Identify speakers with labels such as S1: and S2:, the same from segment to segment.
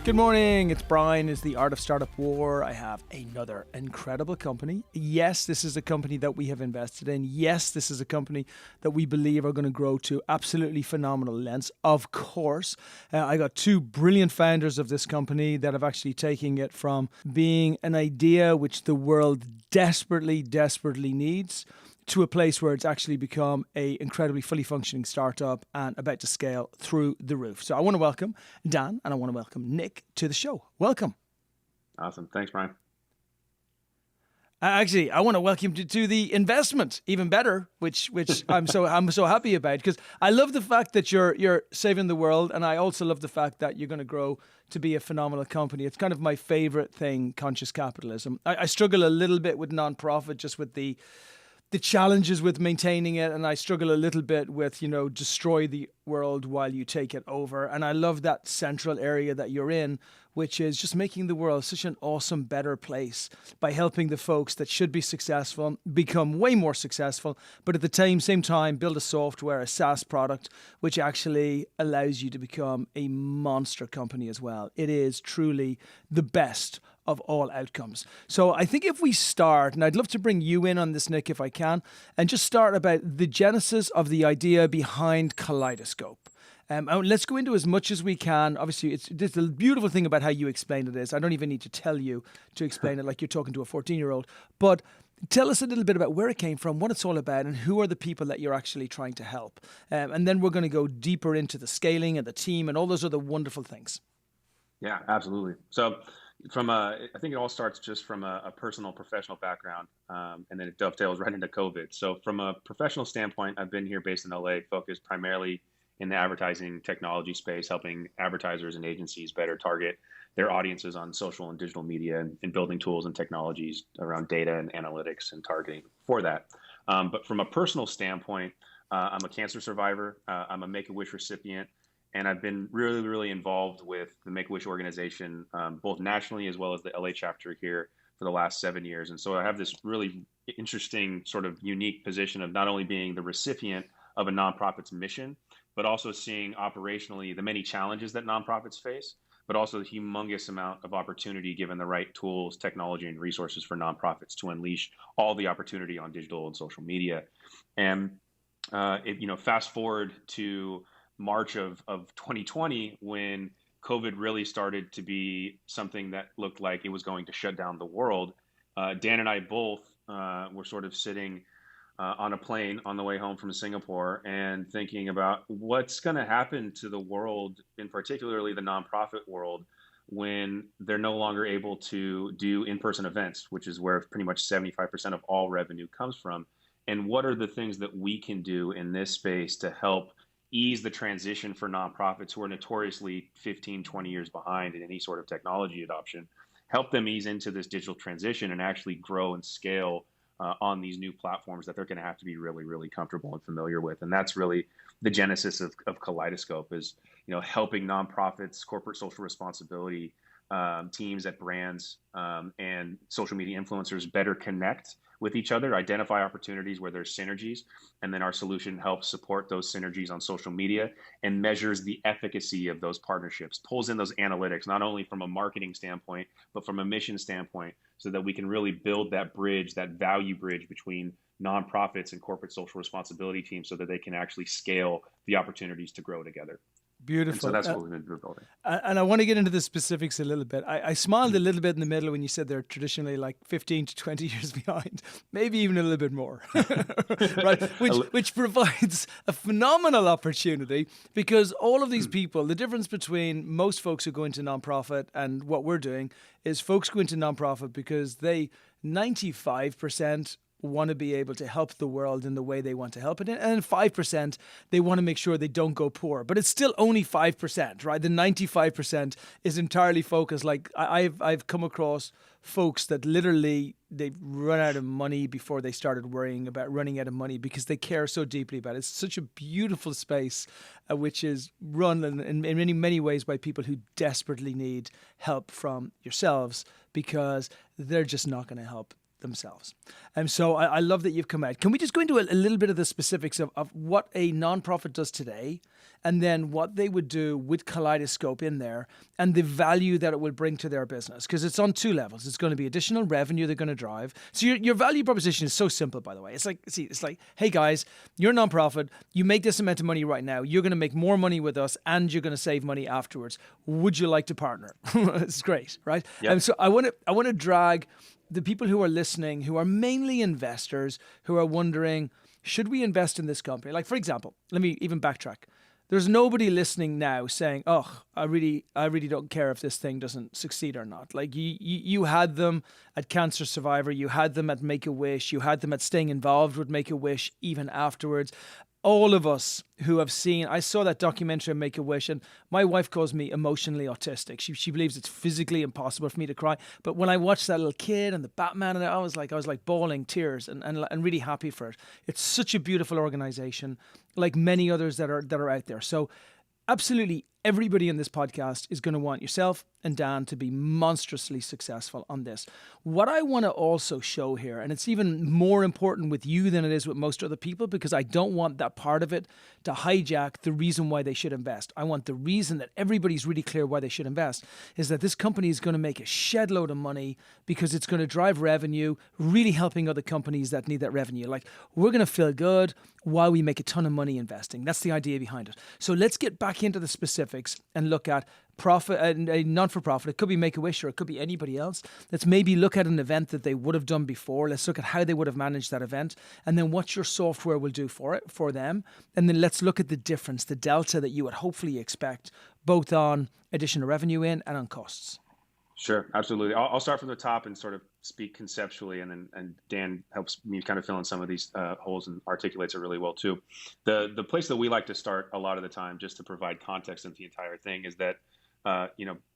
S1: Good morning, it's Brian. It's the Art of Startup War. I have another incredible company. Yes, this is a company that we have invested in. Yes, this is a company that we believe are going to grow to absolutely phenomenal lengths. Of course, I got two brilliant founders of this company that have actually taken it from being an idea which the world desperately needs to a place where it's actually become a incredibly fully functioning startup and about to scale through the roof. So I want to welcome Dan and I want to welcome Nick to the show. Welcome.
S2: Awesome. Thanks, Brian.
S1: Actually, I want to welcome you to the investment, even better, which I'm so happy about, because I love the fact that you're saving the world, and I also love the fact that you're going to grow to be a phenomenal company. It's kind of my favorite thing, conscious capitalism. I struggle a little bit with nonprofit, just with the challenges with maintaining it, and I struggle a little bit with, destroy the world while you take it over. And I love that central area that you're in, which is just making the world such an awesome, better place by helping the folks that should be successful become way more successful, but at the same time build a software, a SaaS product, which actually allows you to become a monster company as well. It is truly the best of all outcomes. So I think if we start, and I'd love to bring you in on this, Nick, if I can, and just start about the genesis of the idea behind Collidescope. And let's go into as much as we can. Obviously, the beautiful thing about how you explain it is, I don't even need to tell you to explain it like you're talking to a 14-year-old, but tell us a little bit about where it came from, what it's all about, and who are the people that you're actually trying to help. And then we're going to go deeper into the scaling and the team and all those other wonderful things.
S2: Yeah, absolutely. So I think it all starts just from a personal professional background, and then it dovetails right into COVID. So from a professional standpoint, I've been here based in LA, focused primarily in the advertising technology space, helping advertisers and agencies better target their audiences on social and digital media, and building tools and technologies around data and analytics and targeting for that. But from a personal standpoint, I'm a cancer survivor. I'm a Make-A-Wish recipient. And I've been really involved with the Make-A-Wish organization, both nationally as well as the LA chapter here for the last 7 years. And so I have this really interesting sort of unique position of not only being the recipient of a nonprofit's mission, but also seeing operationally the many challenges that nonprofits face, but also the humongous amount of opportunity given the right tools, technology, and resources for nonprofits to unleash all the opportunity on digital and social media. And fast forward to March of 2020, when COVID really started to be something that looked like it was going to shut down the world, Dan and I both were sort of sitting on a plane on the way home from Singapore and thinking about what's going to happen to the world, and particularly the nonprofit world, when they're no longer able to do in-person events, which is where pretty much 75% of all revenue comes from. And what are the things that we can do in this space to help ease the transition for nonprofits who are notoriously 15, 20 years behind in any sort of technology adoption, help them ease into this digital transition and actually grow and scale on these new platforms that they're going to have to be really comfortable and familiar with. And that's really the genesis of Collidescope, is helping nonprofits, corporate social responsibility teams at brands and social media influencers better connect with each other, identify opportunities where there's synergies, and then our solution helps support those synergies on social media and measures the efficacy of those partnerships, pulls in those analytics, not only from a marketing standpoint, but from a mission standpoint, so that we can really build that bridge, that value bridge between nonprofits and corporate social responsibility teams, so that they can actually scale the opportunities to grow together.
S1: Beautiful.
S2: And so that's what we've been building.
S1: And I want to get into the specifics a little bit. I smiled a little bit in the middle when you said they're traditionally like 15 to 20 years behind, maybe even a little bit more, right? Which provides a phenomenal opportunity, because all of these people, the difference between most folks who go into nonprofit and what we're doing is folks go into nonprofit because they 95% want to be able to help the world in the way they want to help it in, and 5% they want to make sure they don't go poor. But it's still only 5%, right? The 95% is entirely focused. Like I've come across folks that literally they've run out of money before they started worrying about running out of money, because they care so deeply about it. It's such a beautiful space, which is run in many ways by people who desperately need help from yourselves, because they're just not going to help themselves. And so I love that you've come out. Can we just go into a little bit of the specifics of what a nonprofit does today, and then what they would do with Kaleidoscope in there, and the value that it will bring to their business? Because it's on two levels. It's going to be additional revenue they're going to drive. So your value proposition is so simple, by the way. It's like, hey guys, you're a nonprofit. You make this amount of money right now. You're going to make more money with us, and you're going to save money afterwards. Would you like to partner? It's great, right?
S2: Yep.
S1: And so I want to drag the people who are listening, who are mainly investors, who are wondering, should we invest in this company? Like, for example, let me even backtrack. There's nobody listening now saying, oh, I really don't care if this thing doesn't succeed or not. Like you had them at Cancer Survivor, you had them at Make-A-Wish, you had them at staying involved with Make-A-Wish even afterwards. All of us who have seen, I saw that documentary on Make-A-Wish, and my wife calls me emotionally autistic. She believes it's physically impossible for me to cry. But when I watched that little kid and the Batman, and I was like bawling tears and really happy for it. It's such a beautiful organization, like many others that are out there. So absolutely everybody in this podcast is going to want yourself and Dan to be monstrously successful on this. What I want to also show here, and it's even more important with you than it is with most other people, because I don't want that part of it to hijack the reason why they should invest. I want the reason that everybody's really clear why they should invest is that this company is going to make a shed load of money because it's going to drive revenue, really helping other companies that need that revenue. Like, we're going to feel good while we make a ton of money investing. That's the idea behind it. So let's get back into the specifics and look at profit, a non-for-profit. It could be Make-A-Wish, or it could be anybody else. Let's maybe look at an event that they would have done before. Let's look at how they would have managed that event, and then what your software will do for them. And then let's look at the difference, the delta that you would hopefully expect, both on additional revenue in and on costs.
S2: Sure, absolutely. I'll start from the top and sort of speak conceptually, and Dan helps me kind of fill in some of these holes and articulates it really well too. The place that we like to start a lot of the time, just to provide context into the entire thing, is that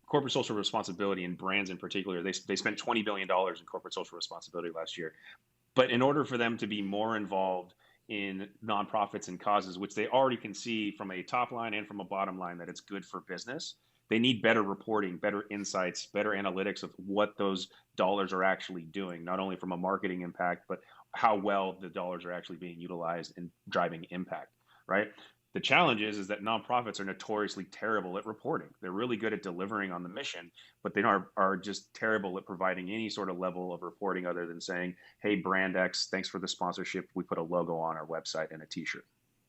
S2: corporate social responsibility, and brands in particular, they spent $20 billion in corporate social responsibility last year. But in order for them to be more involved in nonprofits and causes, which they already can see from a top line and from a bottom line that it's good for business, they need better reporting, better insights, better analytics of what those dollars are actually doing, not only from a marketing impact, but how well the dollars are actually being utilized and driving impact, right? The challenge is that nonprofits are notoriously terrible at reporting. They're really good at delivering on the mission, but they are just terrible at providing any sort of level of reporting other than saying, hey, brand X, thanks for the sponsorship. We put a logo on our website and a t-shirt,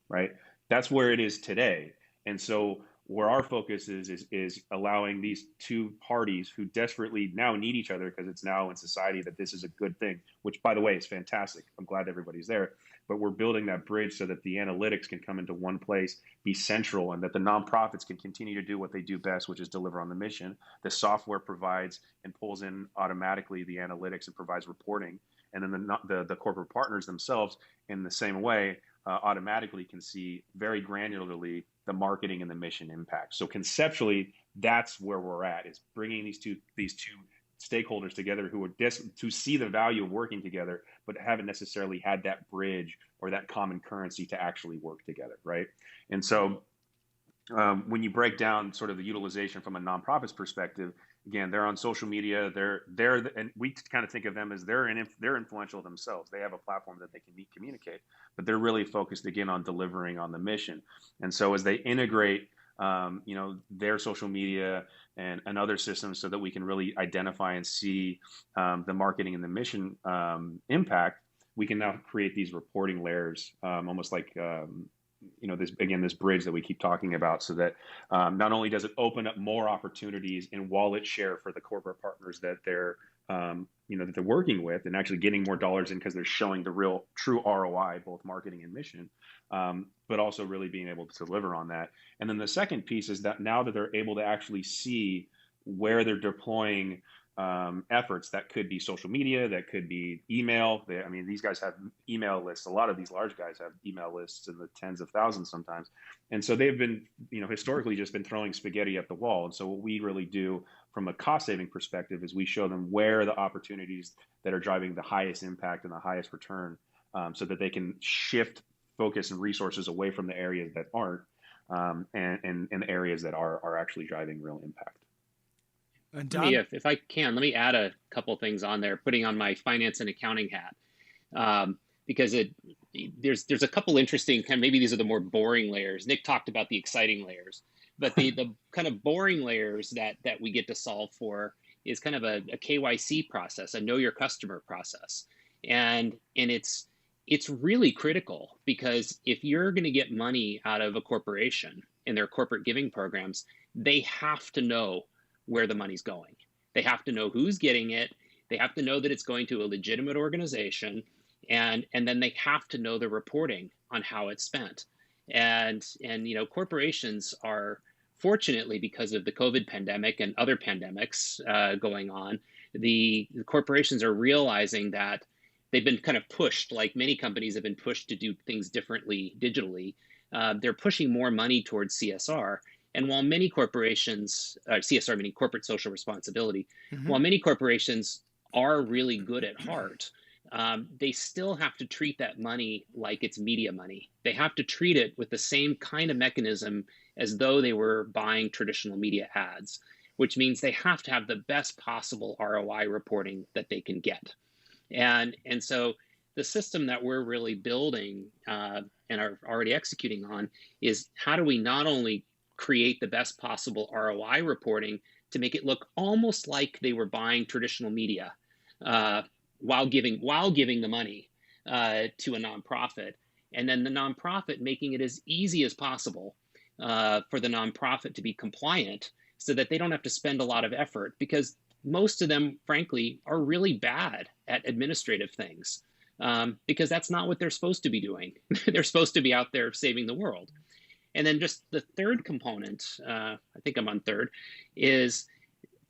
S2: right? That's where it is today. And so where our focus is allowing these two parties who desperately now need each other, because it's now in society that this is a good thing, which, by the way, is fantastic. I'm glad everybody's there. But we're building that bridge so that the analytics can come into one place, be central, and that the nonprofits can continue to do what they do best, which is deliver on the mission. The software provides and pulls in automatically the analytics and provides reporting. And then the corporate partners themselves, in the same way, automatically can see very granularly the marketing and the mission impact. So conceptually, that's where we're at, is bringing these two stakeholders together who are to see the value of working together, but haven't necessarily had that bridge or that common currency to actually work together, right? And so when you break down sort of the utilization from a nonprofit's perspective, again, they're on social media. And we kind of think of them as they're influential themselves. They have a platform that they can communicate, but they're really focused again on delivering on the mission. And so as they integrate, their social media and other systems, so that we can really identify and see the marketing and the mission impact, we can now create these reporting layers, almost like this bridge that we keep talking about, so that not only does it open up more opportunities in wallet share for the corporate partners that they're that they're working with, and actually getting more dollars in because they're showing the real true ROI, both marketing and mission, but also really being able to deliver on that. And then the second piece is that now that they're able to actually see where they're deploying efforts, that could be social media, that could be email. These guys have email lists. A lot of these large guys have email lists in the tens of thousands sometimes. And so they've been, historically just been throwing spaghetti at the wall. And so what we really do from a cost saving perspective is we show them where the opportunities that are driving the highest impact and the highest return, so that they can shift focus and resources away from the areas that aren't, and the areas that are actually driving real impact.
S1: And
S3: Let me,
S1: Dan?
S3: if I can, let me add a couple things on there, putting on my finance and accounting hat, because there's a couple interesting kind of, maybe these are the more boring layers. Nick talked about the exciting layers, but the kind of boring layers that we get to solve for is kind of a KYC process, a know your customer process, and it's really critical because if you're going to get money out of a corporation in their corporate giving programs, they have to know where the money's going. They have to know who's getting it. They have to know that it's going to a legitimate organization, and then they have to know the reporting on how it's spent. And corporations are, fortunately, because of the COVID pandemic and other pandemics going on, the corporations are realizing that they've been kind of pushed, like many companies have been pushed to do things differently digitally. They're pushing more money towards CSR. And while many corporations, CSR meaning corporate social responsibility,
S1: Mm-hmm.
S3: while many corporations are really good at heart, they still have to treat that money like it's media money. They have to treat it with the same kind of mechanism as though they were buying traditional media ads, which means they have to have the best possible ROI reporting that they can get. And so the system that we're really building and are already executing on is how do we not only create the best possible ROI reporting to make it look almost like they were buying traditional media while giving the money to a nonprofit, and then the nonprofit making it as easy as possible for the nonprofit to be compliant, so that they don't have to spend a lot of effort, because most of them, frankly, are really bad at administrative things because that's not what they're supposed to be doing. They're supposed to be out there saving the world. And then just the third component, I think I'm on third, is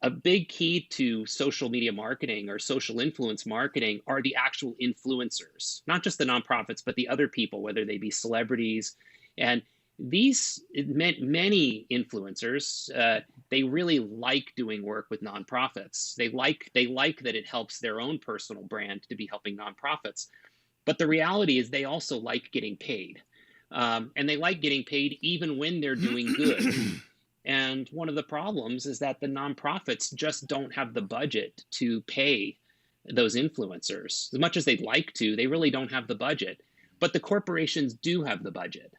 S3: a big key to social media marketing or social influence marketing are the actual influencers, not just the nonprofits, but the other people, whether they be celebrities. And these many influencers, they really like doing work with nonprofits. They like that it helps their own personal brand to be helping nonprofits. But the reality is they also like getting paid. And they like getting paid even when they're doing good. And one of the problems is that the nonprofits just don't have the budget to pay those influencers. As much as they'd like to, they really don't have the budget. But the corporations do have the budget.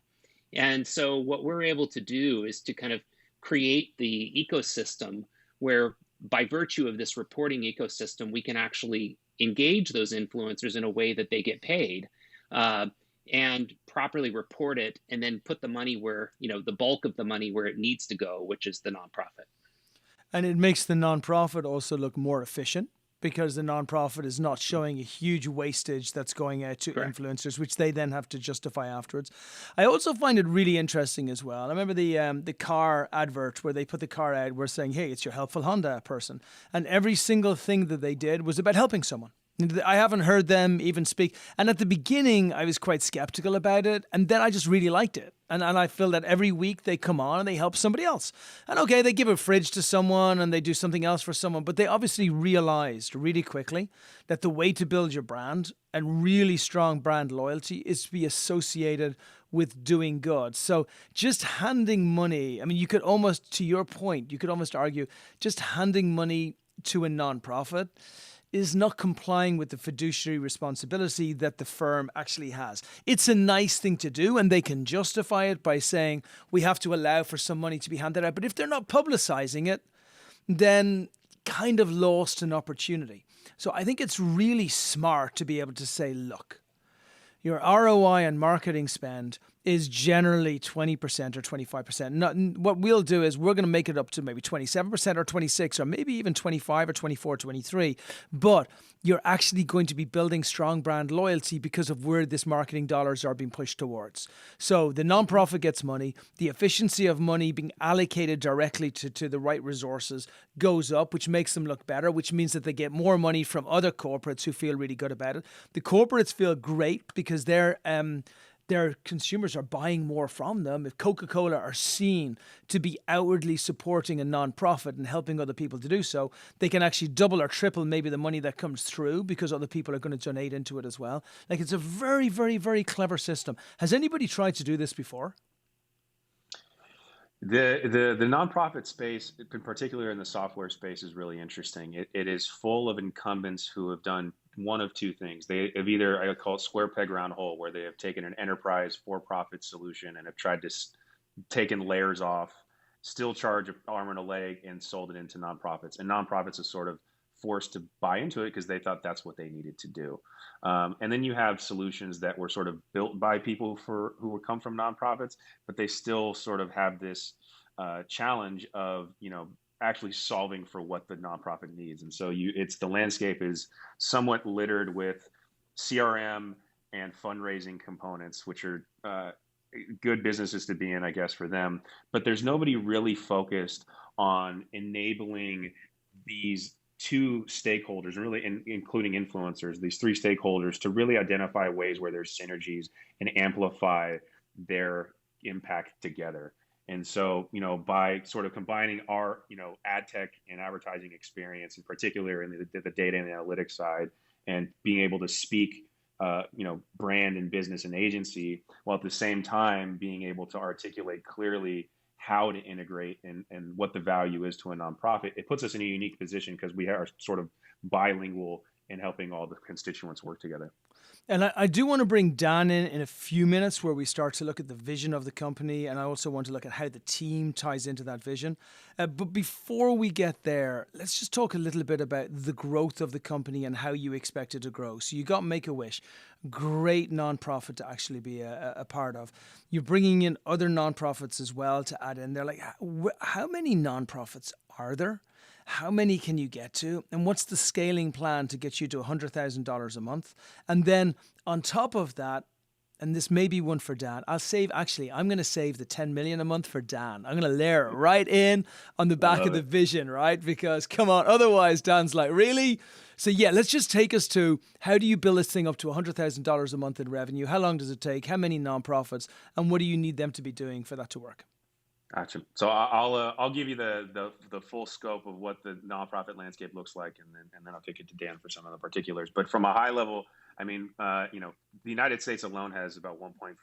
S3: And so what we're able to do is to kind of create the ecosystem where, by virtue of this reporting ecosystem, we can actually engage those influencers in a way that they get paid. And properly report it, and then put the money where, the bulk of the money where it needs to go, which is the nonprofit.
S1: And it makes the nonprofit also look more efficient because the nonprofit is not showing a huge wastage that's going out to
S3: Correct.
S1: influencers, which they then have to justify afterwards. I also find it really interesting as well. I remember the car advert where they put the car ad, were saying, hey, it's your helpful Honda person. And every single thing that they did was about helping someone. I haven't heard them even speak. And at the beginning, I was quite skeptical about it. And then I just really liked it. And I feel that every week they come on and they help somebody else. And okay, they give a fridge to someone and they do something else for someone. But they obviously realized really quickly that the way to build your brand and really strong brand loyalty is to be associated with doing good. So just handing money, I mean, you could almost, to your point, you could almost argue just handing money to a nonprofit is not complying with the fiduciary responsibility that the firm actually has. It's a nice thing to do, and they can justify it by saying we have to allow for some money to be handed out. But if they're not publicizing it, then kind of lost an opportunity. So I think it's really smart to be able to say, look, your ROI on marketing spend is generally 20% or 25%. What we'll do is we're going to make it up to maybe 27% or 26 or maybe even 25 or 24, 23. But you're actually going to be building strong brand loyalty because of where this marketing dollars are being pushed towards. So the nonprofit gets money. The efficiency of money being allocated directly to the right resources goes up, which makes them look better, which means that they get more money from other corporates who feel really good about it. The corporates feel great because their consumers are buying more from them. If Coca-Cola are seen to be outwardly supporting a nonprofit and helping other people to do so, they can actually double or triple maybe the money that comes through because other people are going to donate into it as well. Like, it's a very, very, very clever system. Has anybody tried to do this before?
S2: The nonprofit space, in particular in the software space, is really interesting. It is full of incumbents who have done one of two things. They have either, I call it square peg round hole, where they have taken an enterprise for-profit solution and have tried to taken layers off, still charge an arm and a leg, and sold it into nonprofits. And nonprofits are sort of forced to buy into it because they thought that's what they needed to do. And then you have solutions that were sort of built by people who would come from nonprofits, but they still sort of have this challenge of, actually solving for what the nonprofit needs. And so the landscape is somewhat littered with CRM and fundraising components, which are good businesses to be in, I guess, for them. But there's nobody really focused on enabling these two stakeholders, really including influencers, these three stakeholders, to really identify ways where there's synergies and amplify their impact together. And so, by sort of combining our, ad tech and advertising experience, in particular in the data and analytics side, and being able to speak, brand and business and agency, while at the same time being able to articulate clearly how to integrate and what the value is to a nonprofit, it puts us in a unique position because we are sort of bilingual in helping all the constituents work together.
S1: And I do want to bring Dan in a few minutes where we start to look at the vision of the company. And I also want to look at how the team ties into that vision. But before we get there, let's just talk a little bit about the growth of the company and how you expect it to grow. So you got Make-A-Wish, great nonprofit to actually be a part of. You're bringing in other nonprofits as well to add in. They're like, how many nonprofits are there? How many can you get to? And what's the scaling plan to get you to $100,000 a month? And then on top of that, and this may be one for Dan, I'm going to save the 10 million a month for Dan. I'm going to layer it right in on the back of the vision, right? Because come on, otherwise Dan's like, really? So yeah, let's just take us to how do you build this thing up to $100,000 a month in revenue? How long does it take? How many nonprofits? And what do you need them to be doing for that to work?
S2: Gotcha. So I'll give you the full scope of what the nonprofit landscape looks like, and then I'll kick it to Dan for some of the particulars. But from a high level, I mean, the United States alone has about 1.5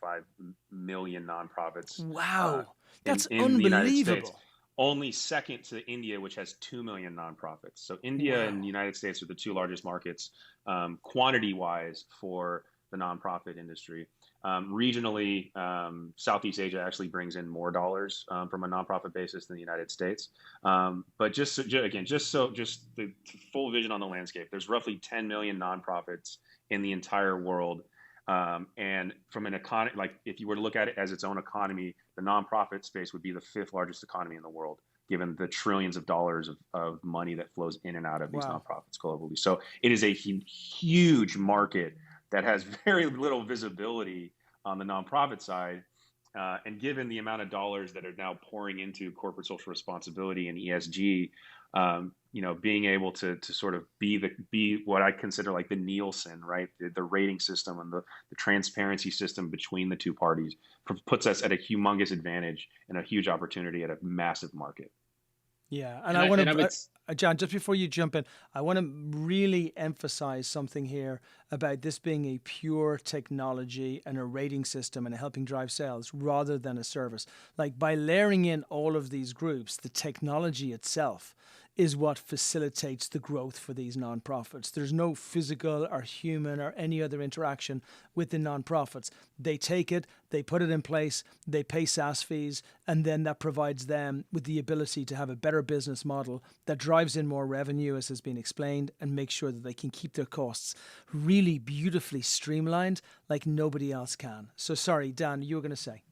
S2: million nonprofits.
S1: Wow, that's
S2: in
S1: unbelievable.
S2: The United States. Only second to India, which has 2 million nonprofits. So India and the United States are the two largest markets, quantity-wise, for the nonprofit industry. Regionally, Southeast Asia actually brings in more dollars from a nonprofit basis than the United States. But just the full vision on the landscape, there's roughly 10 million nonprofits in the entire world. And from an economy, like if you were to look at it as its own economy, the nonprofit space would be the 5th largest economy in the world, given the trillions of dollars of money that flows in and out of these nonprofits globally. So it is a huge market that has very little visibility on the nonprofit side. And given the amount of dollars that are now pouring into corporate social responsibility and ESG, being able to sort of be what I consider like the Nielsen, right? The rating system and the transparency system between the two parties puts us at a humongous advantage and a huge opportunity at a massive market.
S1: Yeah, and I want to, John, just before you jump in, I want to really emphasize something here about this being a pure technology and a rating system and helping drive sales rather than a service. Like by layering in all of these groups, the technology itself is what facilitates the growth for these nonprofits. There's no physical or human or any other interaction with the nonprofits. They take it, they put it in place, they pay SaaS fees, and then that provides them with the ability to have a better business model that drives in more revenue, as has been explained, and make sure that they can keep their costs really beautifully streamlined like nobody else can. So sorry, Dan, you were going to say.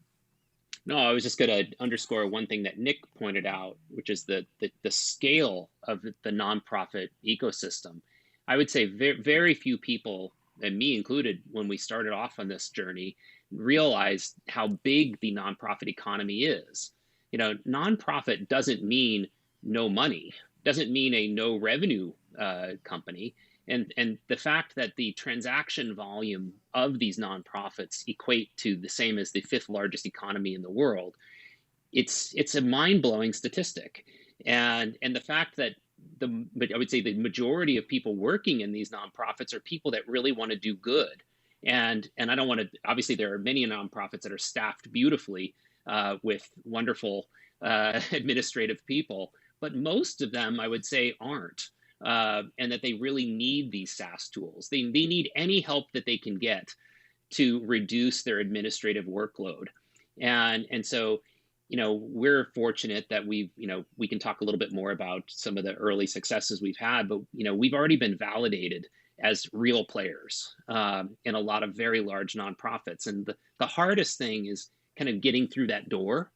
S3: No, I was just going to underscore one thing that Nick pointed out, which is the scale of the nonprofit ecosystem. I would say very few people, and me included, when we started off on this journey, realized how big the nonprofit economy is. Nonprofit doesn't mean no money, doesn't mean a no revenue company. And the fact that the transaction volume of these nonprofits equate to the same as the 5th largest economy in the world, it's a mind-blowing statistic. And the fact that I would say the majority of people working in these nonprofits are people that really want to do good. And I don't want to, obviously there are many nonprofits that are staffed beautifully, with wonderful administrative people, but most of them, I would say, aren't. And that they really need these SaaS tools. They need any help that they can get to reduce their administrative workload. And so, we're fortunate that we can talk a little bit more about some of the early successes we've had, but, we've already been validated as real players in a lot of very large nonprofits. And the hardest thing is kind of getting through that door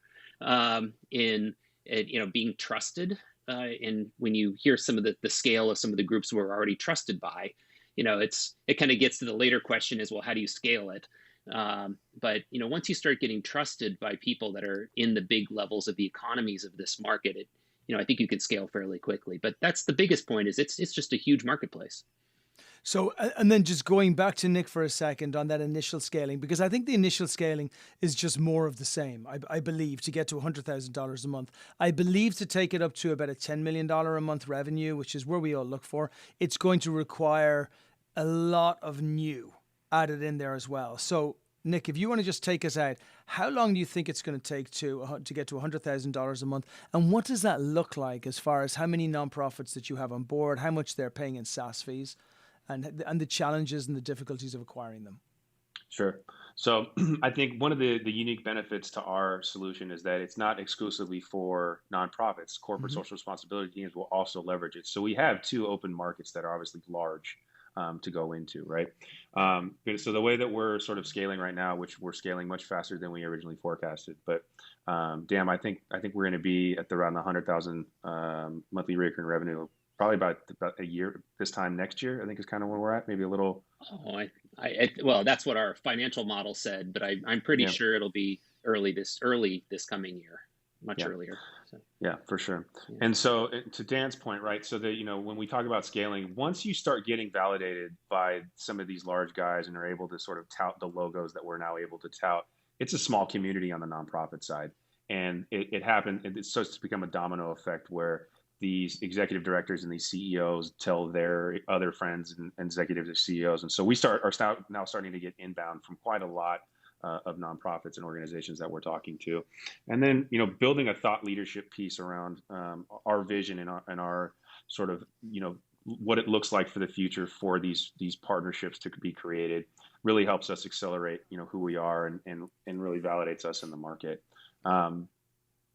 S3: in being trusted. And when you hear some of the scale of some of the groups we're already trusted by, it kind of gets to the later question is, well, how do you scale it? But once you start getting trusted by people that are in the big levels of the economies of this market, I think you can scale fairly quickly. But that's the biggest point is it's just a huge marketplace.
S1: So, and then just going back to Nick for a second on that initial scaling, because I think the initial scaling is just more of the same. I believe to get to $100,000 a month, I believe to take it up to about a $10 million a month revenue, which is where we all look for, it's going to require a lot of new added in there as well. So, Nick, if you want to just take us out, how long do you think it's going to take to get to $100,000 a month? And what does that look like as far as how many nonprofits that you have on board, how much they're paying in SaaS fees? And the challenges and the difficulties of acquiring them?
S2: Sure. So I think one of the unique benefits to our solution is that it's not exclusively for nonprofits. Corporate social responsibility teams will also leverage it. So we have two open markets that are obviously large to go into, right? So the way that we're sort of scaling right now, which we're scaling much faster than we originally forecasted, but Dan, I think we're going to be at around the 100,000 monthly recurring revenue. Probably about a year this time next year, I think is kind of where we're at. Maybe a little.
S3: Oh, well, that's what our financial model said, but I'm pretty sure it'll be early this coming year, much earlier. So.
S2: Yeah, for sure. Yeah. And so to Dan's point, right? So that when we talk about scaling, once you start getting validated by some of these large guys and are able to sort of tout the logos that we're now able to tout, it's a small community on the nonprofit side, and it happened. It starts to become a domino effect where these executive directors and these CEOs tell their other friends and executives of CEOs. And so we are now starting to get inbound from quite a lot of nonprofits and organizations that we're talking to. And then, building a thought leadership piece around our vision and our sort of, what it looks like for the future for these partnerships to be created really helps us accelerate, who we are and really validates us in the market. And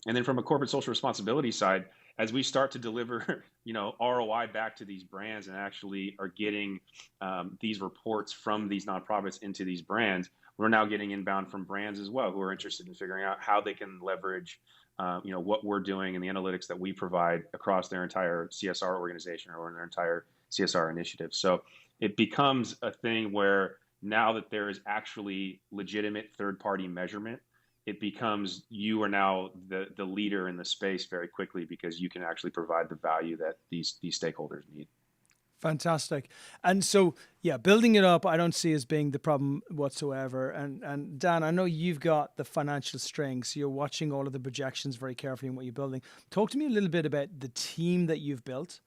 S2: then from a corporate social responsibility side, as we start to deliver, ROI back to these brands and actually are getting these reports from these nonprofits into these brands, we're now getting inbound from brands as well who are interested in figuring out how they can leverage, what we're doing and the analytics that we provide across their entire CSR organization or their entire CSR initiative. So it becomes a thing where now that there is actually legitimate third-party measurement, it becomes you are now the leader in the space very quickly because you can actually provide the value that these stakeholders need.
S1: Fantastic. And so, building it up, I don't see as being the problem whatsoever. And Dan, I know you've got the financial strengths. You're watching all of the projections very carefully in what you're building. Talk to me a little bit about the team that you've built.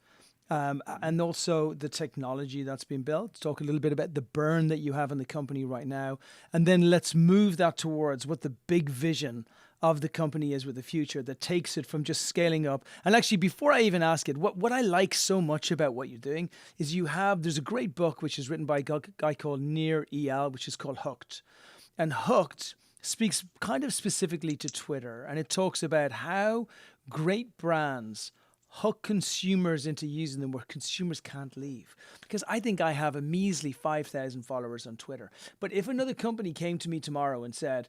S1: And also the technology that's been built. Talk a little bit about the burn that you have in the company right now. And then let's move that towards what the big vision of the company is with the future that takes it from just scaling up. And actually, before I even ask it, what I like so much about what you're doing is there's a great book which is written by a guy called Nir Eyal, which is called Hooked. And Hooked speaks kind of specifically to Twitter. And it talks about how great brands hook consumers into using them where consumers can't leave. Because I think I have a measly 5,000 followers on Twitter. But if another company came to me tomorrow and said,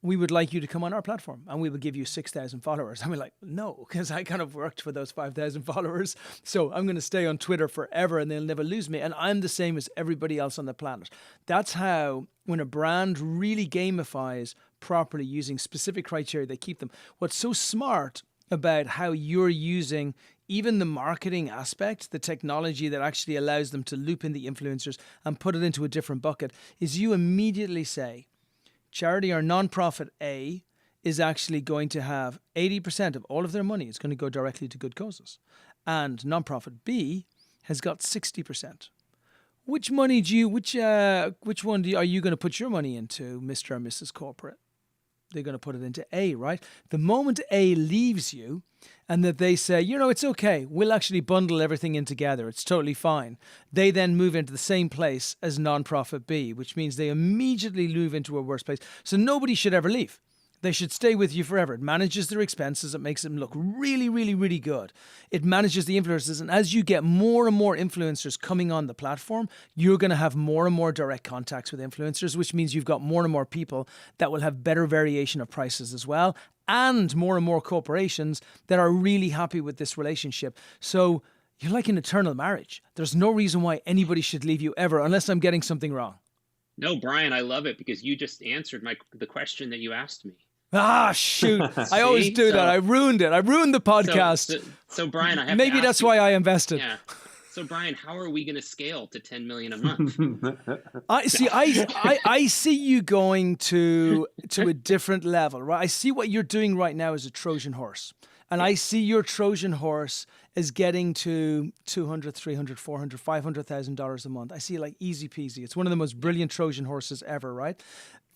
S1: we would like you to come on our platform and we will give you 6,000 followers, I'd be like, no, because I kind of worked for those 5,000 followers. So I'm going to stay on Twitter forever and they'll never lose me. And I'm the same as everybody else on the planet. That's how, when a brand really gamifies properly using specific criteria, they keep them. What's so smart about how you're using even the marketing aspect, the technology that actually allows them to loop in the influencers and put it into a different bucket, is you immediately say, charity or nonprofit A is actually going to have 80% of all of their money is going to go directly to good causes. And nonprofit B has got 60%. Which one are you going to put your money into, Mr. or Mrs. Corporate? they're going to put it into A, right? The moment A leaves you and that they say, it's okay, we'll actually bundle everything in together, it's totally fine. They then move into the same place as nonprofit B, which means they immediately move into a worse place. So nobody should ever leave. They should stay with you forever. It manages their expenses. It makes them look really, really, really good. It manages the influencers. And as you get more and more influencers coming on the platform, you're going to have more and more direct contacts with influencers, which means you've got more and more people that will have better variation of prices as well, and more corporations that are really happy with this relationship. So you're like an eternal marriage. There's no reason why anybody should leave you ever, unless I'm getting something wrong.
S3: No, Brian, I love it because you just answered the question that you asked me.
S1: Ah, shoot. I always do that. I ruined it. I ruined the podcast.
S3: So Brian, I have
S1: Maybe
S3: to
S1: that's
S3: ask you,
S1: why I invested.
S3: Yeah. So Brian, how are we going to scale to 10 million a month?
S1: I see you going to a different level, right? I see what you're doing right now as a Trojan horse. And I see your Trojan horse as getting to $200, $300, $400, $500,000 a month. I see it like easy peasy. It's one of the most brilliant Trojan horses ever, right?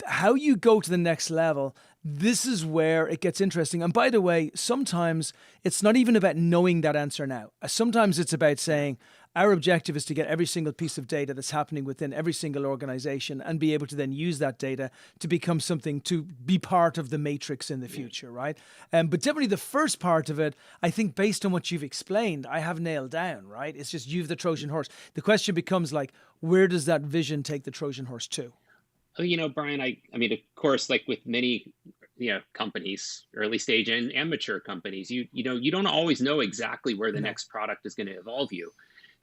S1: How you go to the next level, this is where it gets interesting. And by the way, sometimes it's not even about knowing that answer now. Sometimes it's about saying, our objective is to get every single piece of data that's happening within every single organization and be able to then use that data to become something to be part of the matrix in the future, right? But definitely the first part of it, I think based on what you've explained, I have nailed down, right? It's just you've the Trojan horse. The question becomes like, where does that vision take the Trojan horse to?
S3: Oh, Brian, I mean, of course, like with many, companies, early stage and mature companies, you don't always know exactly where the next product is going to evolve you.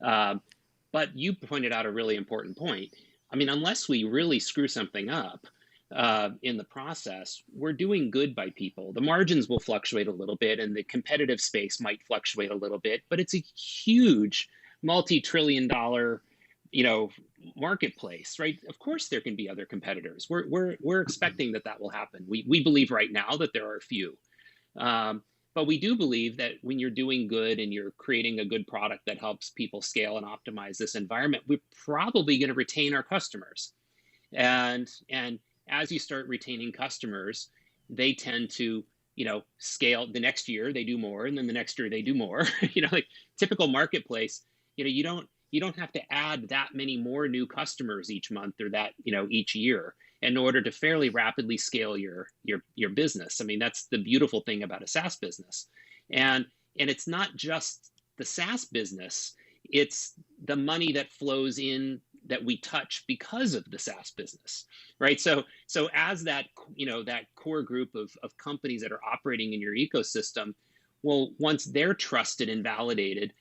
S3: But you pointed out a really important point. I mean, unless we really screw something up in the process, we're doing good by people. The margins will fluctuate a little bit and the competitive space might fluctuate a little bit, but it's a huge multi-trillion-dollar, marketplace, right? Of course, there can be other competitors. We're expecting that will happen. We believe right now that there are a few. But we do believe that when you're doing good and you're creating a good product that helps people scale and optimize this environment, we're probably going to retain our customers. And as you start retaining customers, they tend to, scale. The next year they do more, and then the next year they do more. Like typical marketplace, you don't have to add that many more new customers each month or that, each year in order to fairly rapidly scale your business. I mean, that's the beautiful thing about a SaaS business. And it's not just the SaaS business, it's the money that flows in that we touch because of the SaaS business, right? So as that, that core group of companies that are operating in your ecosystem, well, once they're trusted and validated,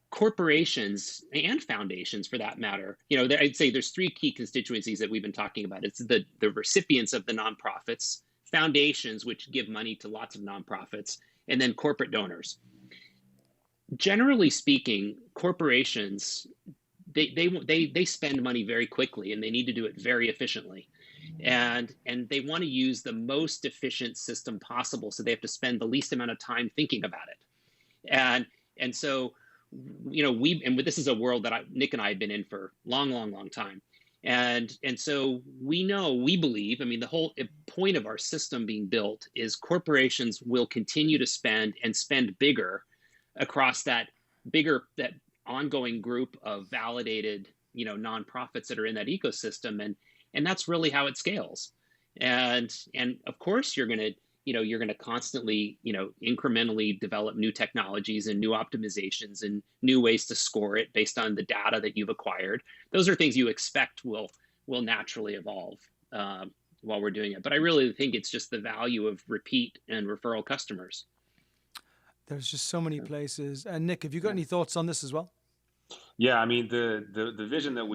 S3: corporations and foundations for that matter, I'd say there's three key constituencies that we've been talking about. It's the recipients of the nonprofits, foundations, which give money to lots of nonprofits, and then corporate donors. Generally speaking, corporations, they spend money very quickly and they need to do it very efficiently. And they want to use the most efficient system possible. So they have to spend the least amount of time thinking about it. And so, this is a world that Nick and I have been in for long time. And so we believe, I mean, the whole point of our system being built is corporations will continue to spend and spend bigger across that ongoing group of validated, nonprofits that are in that ecosystem. And that's really how it scales. And of course you're going to constantly, incrementally develop new technologies and new optimizations and new ways to score it based on the data that you've acquired. Those are things you expect will naturally evolve while we're doing it. But I really think it's just the value of repeat and referral customers.
S1: There's just so many places. And Nick, have you got any thoughts on this as well?
S2: Yeah, I mean, the vision that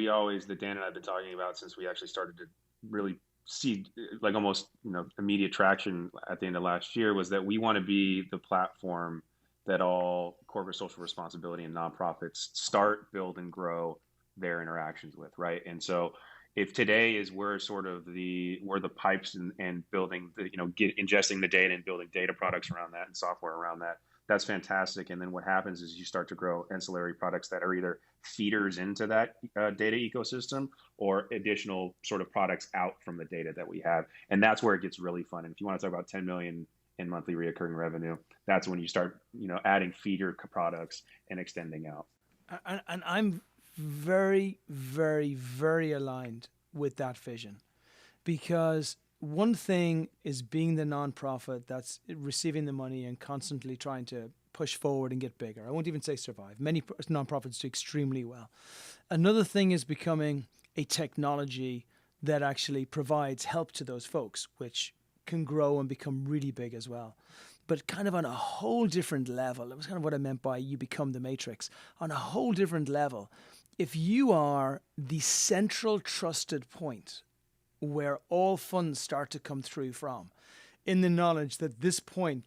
S2: Dan and I have been talking about since we actually started to really see like almost immediate traction at the end of last year was that we want to be the platform that all corporate social responsibility and nonprofits start, build, and grow their interactions with, right? And so if today is we're the pipes and building ingesting the data and building data products around that and software around that, that's fantastic. And then what happens is you start to grow ancillary products that are either feeders into that data ecosystem or additional sort of products out from the data that we have. And that's where it gets really fun. And if you want to talk about 10 million in monthly recurring revenue, that's when you start, adding feeder products and extending out.
S1: And I'm very, very, very aligned with that vision, because one thing is being the nonprofit that's receiving the money and constantly trying to push forward and get bigger. I won't even say survive. Many nonprofits do extremely well. Another thing is becoming a technology that actually provides help to those folks, which can grow and become really big as well. But kind of on a whole different level. That was kind of what I meant by you become the matrix. On a whole different level, if you are the central trusted point where all funds start to come through from, in the knowledge that this point,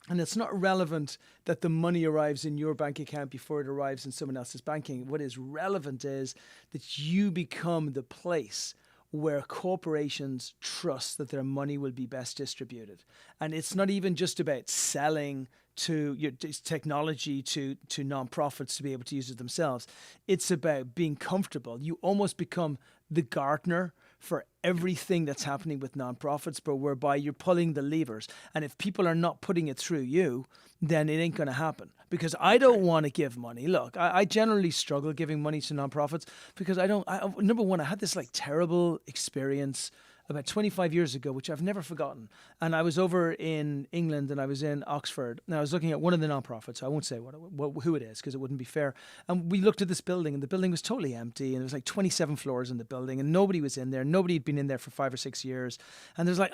S1: and it's not relevant that the money arrives in your bank account before it arrives in someone else's banking. What is relevant is that you become the place where corporations trust that their money will be best distributed. And it's not even just about selling to your technology to nonprofits to be able to use it themselves. It's about being comfortable. You almost become the gardener for everything that's happening with nonprofits, but whereby you're pulling the levers. And if people are not putting it through you, then it ain't going to happen. Because I don't want to give money. Look, I generally struggle giving money to nonprofits because number one, I had this like terrible experience about 25 years ago, which I've never forgotten. And I was over in England and I was in Oxford and I was looking at one of the nonprofits. I won't say who it is because it wouldn't be fair. And we looked at this building and the building was totally empty and there was like 27 floors in the building and nobody was in there. Nobody had been in there for 5 or 6 years. And there's like,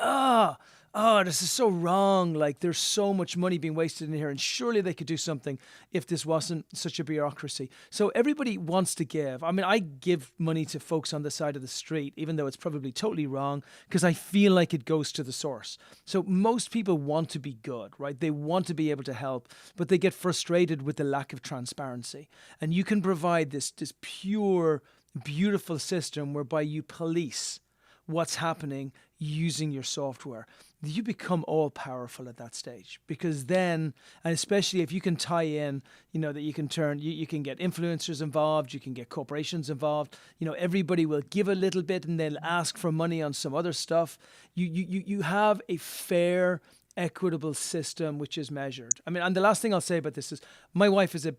S1: this is so wrong. Like there's so much money being wasted in here and surely they could do something if this wasn't such a bureaucracy. So everybody wants to give. I mean, I give money to folks on the side of the street, even though it's probably totally wrong, because I feel like it goes to the source. So most people want to be good, right? They want to be able to help, but they get frustrated with the lack of transparency. And you can provide this pure, beautiful system whereby you police what's happening using your software. You become all powerful at that stage, because then, and especially if you can tie in, that you can you can get influencers involved, you can get corporations involved, everybody will give a little bit and they'll ask for money on some other stuff. You have a fair, equitable system which is measured. I mean, and the last thing I'll say about this is my wife is a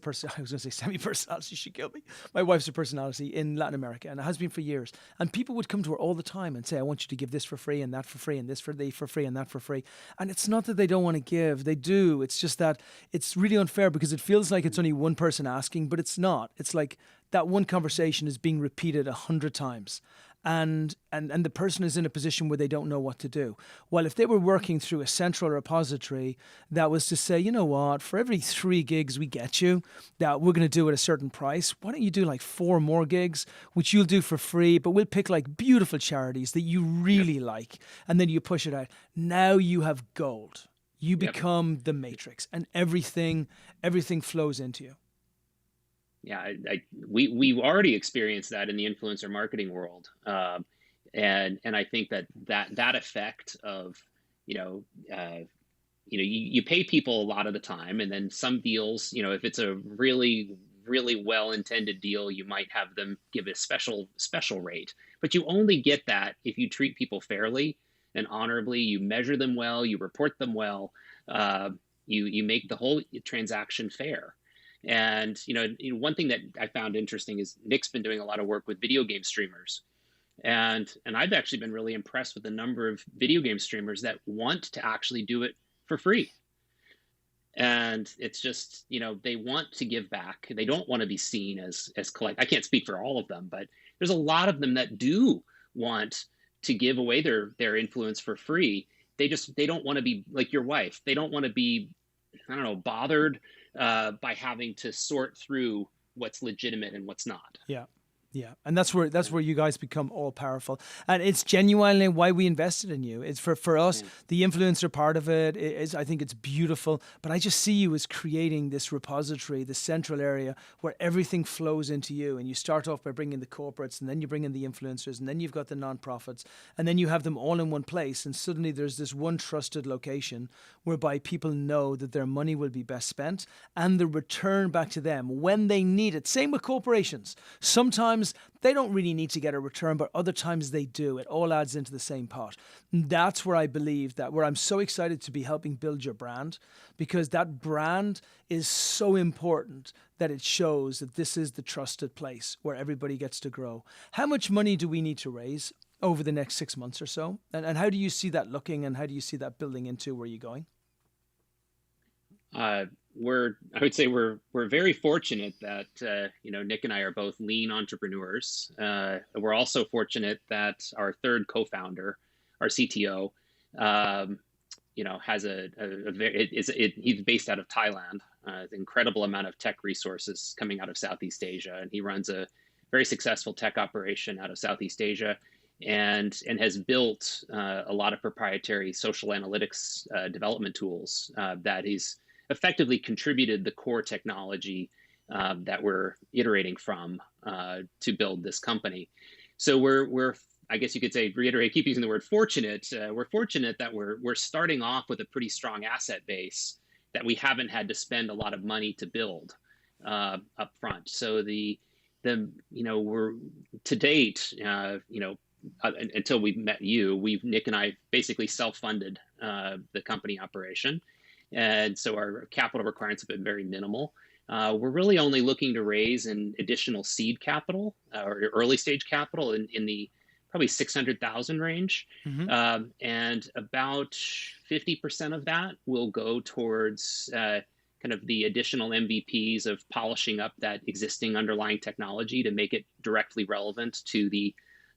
S1: person, I was going to say semi-personality, she killed me. My wife's a personality in Latin America and it has been for years. And people would come to her all the time and say, I want you to give this for free and that for free and this for free and that for free. And it's not that they don't want to give, they do. It's just that it's really unfair because it feels like it's only one person asking, but it's not. It's like that one conversation is being repeated 100 times. And the person is in a position where they don't know what to do. Well, if they were working through a central repository that was to say, you know what, for every 3 gigs we get you, that we're going to do at a certain price, why don't you do like 4 more gigs, which you'll do for free, but we'll pick like beautiful charities that you really like, and then you push it out. Now you have gold. You become the matrix, and everything flows into you.
S3: Yeah, we've already experienced that in the influencer marketing world, and I think that effect of you pay people a lot of the time, and then some deals, if it's a really well intended deal, you might have them give a special rate, but you only get that if you treat people fairly and honorably, you measure them well, you report them well, you make the whole transaction fair. And, one thing that I found interesting is Nick's been doing a lot of work with video game streamers. And I've actually been really impressed with the number of video game streamers that want to actually do it for free. And it's just, they want to give back. They don't want to be seen as collect. I can't speak for all of them, but there's a lot of them that do want to give away their influence for free. They don't want to be like your wife. They don't want to be, bothered by having to sort through what's legitimate and what's not.
S1: Yeah. Yeah, and that's where you guys become all powerful, and it's genuinely why we invested in you. It's for us, the influencer part of it is, I think it's beautiful, but I just see you as creating this repository, the central area where everything flows into you, and you start off by bringing the corporates, and then you bring in the influencers, and then you've got the nonprofits, and then you have them all in one place, and suddenly there's this one trusted location whereby people know that their money will be best spent and the return back to them when they need it. Same with corporations. Sometimes they don't really need to get a return, but other times they do. It all adds into the same pot. And that's where I believe that, where I'm so excited to be helping build your brand, because that brand is so important that it shows that this is the trusted place where everybody gets to grow. How much money do we need to raise over the next 6 months or so? And how do you see that looking, and how do you see that building into where you're going?
S3: I would say we're very fortunate that Nick and I are both lean entrepreneurs. We're also fortunate that our third co-founder, our CTO, has he's based out of Thailand. An incredible amount of tech resources coming out of Southeast Asia, and he runs a very successful tech operation out of Southeast Asia, and has built a lot of proprietary social analytics development tools that he's effectively contributed the core technology that we're iterating from to build this company. So we're I guess you could say, keep using the word fortunate. We're fortunate that we're starting off with a pretty strong asset base that we haven't had to spend a lot of money to build up front. So we're to date, until we met you, Nick and I basically self-funded the company operation. And so our capital requirements have been very minimal. We're really only looking to raise an additional seed capital or early stage capital in the probably 600,000 range.
S1: Mm-hmm.
S3: And about 50% of that will go towards kind of the additional MVPs of polishing up that existing underlying technology to make it directly relevant to the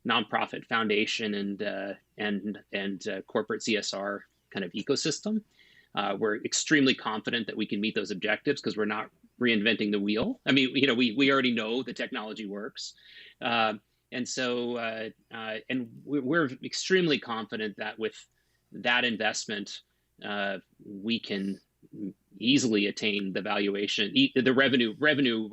S3: nonprofit foundation and corporate CSR kind of ecosystem. We're extremely confident that we can meet those objectives because we're not reinventing the wheel. I mean, we already know the technology works. And we're extremely confident that with that investment, we can easily attain the valuation, the revenue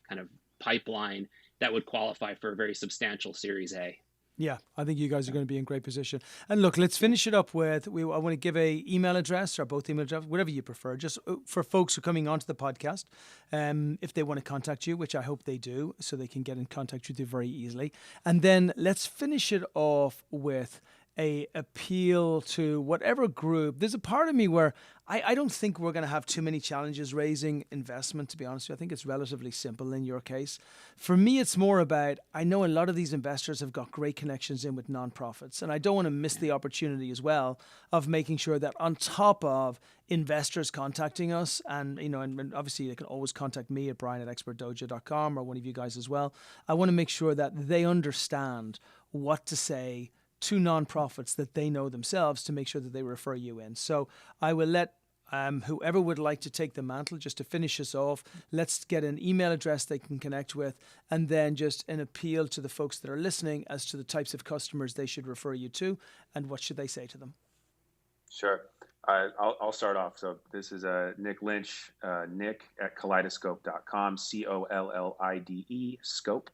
S3: kind of pipeline that would qualify for a very substantial Series A.
S1: Yeah, I think you guys are going to be in great position. And look, let's finish it up with, I want to give a email address or both email address, whatever you prefer, just for folks who are coming onto the podcast, if they want to contact you, which I hope they do, so they can get in contact with you very easily. And then let's finish it off with a appeal to whatever group. There's a part of me where I don't think we're going to have too many challenges raising investment, to be honest with you. I think it's relatively simple in your case. For me, it's more about, I know a lot of these investors have got great connections in with nonprofits, and I don't want to miss the opportunity as well of making sure that on top of investors contacting us, and obviously they can always contact me at brian@expertdojo.com or one of you guys as well. I want to make sure that they understand what to say to nonprofits that they know themselves to make sure that they refer you in. So I will let whoever would like to take the mantle, just to finish us off, let's get an email address they can connect with, and then just an appeal to the folks that are listening as to the types of customers they should refer you to, and what should they say to them.
S2: Sure. I'll start off. So this is Nick Lynch, Nick at Collidescope.com, COLLIDE, scope.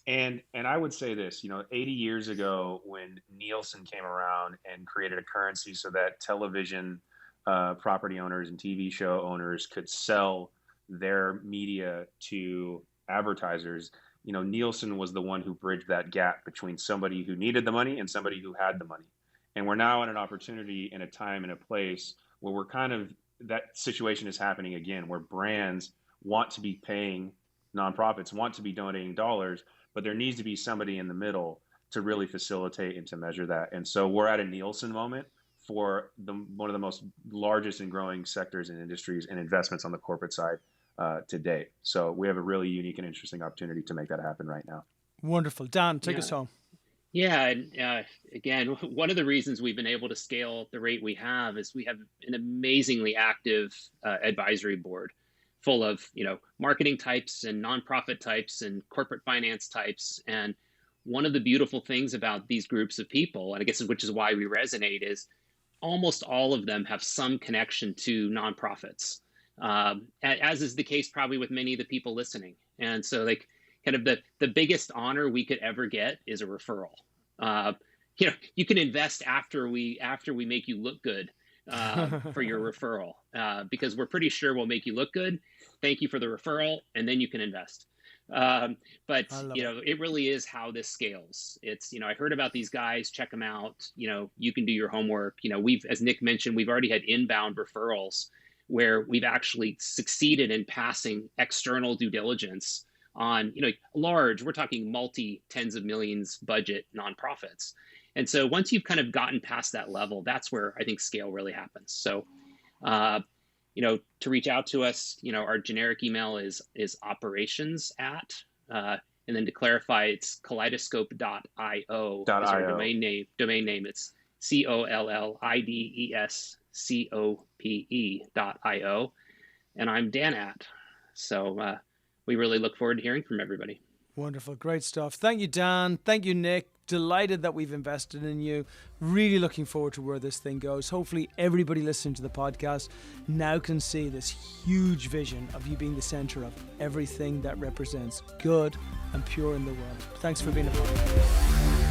S2: And I would say this, 80 years ago when Nielsen came around and created a currency so that television property owners and TV show owners could sell their media to advertisers, Nielsen was the one who bridged that gap between somebody who needed the money and somebody who had the money. And we're now in an opportunity in a time and a place where that situation is happening again, where brands want to be paying nonprofits, want to be donating dollars, but there needs to be somebody in the middle to really facilitate and to measure that. And so we're at a Nielsen moment for one of the most largest and growing sectors and industries and investments on the corporate side to date. So we have a really unique and interesting opportunity to make that happen right now.
S1: Wonderful. Dan, take us home.
S3: Yeah. And again, one of the reasons we've been able to scale at the rate we have is we have an amazingly active advisory board full of, marketing types and nonprofit types and corporate finance types. And one of the beautiful things about these groups of people, and I guess which is why we resonate, is almost all of them have some connection to nonprofits, as is the case probably with many of the people listening. And so, like, kind of the biggest honor we could ever get is a referral. You can invest after we make you look good for your referral, because we're pretty sure we'll make you look good. Thank you for the referral, and then you can invest. But it really is how this scales. It's, I heard about these guys, check them out. You can do your homework. As Nick mentioned, we've already had inbound referrals where we've actually succeeded in passing external due diligence on, large, we're talking multi-tens of millions budget nonprofits. And so once you've kind of gotten past that level, that's where I think scale really happens. So, to reach out to us, our generic email is operations at, and then to clarify, it's Collidescope.io. Is our domain name. It's COLLIDESCOPE.io. And I'm Dan at. So we really look forward to hearing from everybody.
S1: Wonderful. Great stuff. Thank you, Dan. Thank you, Nick. Delighted that we've invested in you. Really looking forward to where this thing goes. Hopefully everybody listening to the podcast now can see this huge vision of you being the center of everything that represents good and pure in the world. Thanks for being a part of it.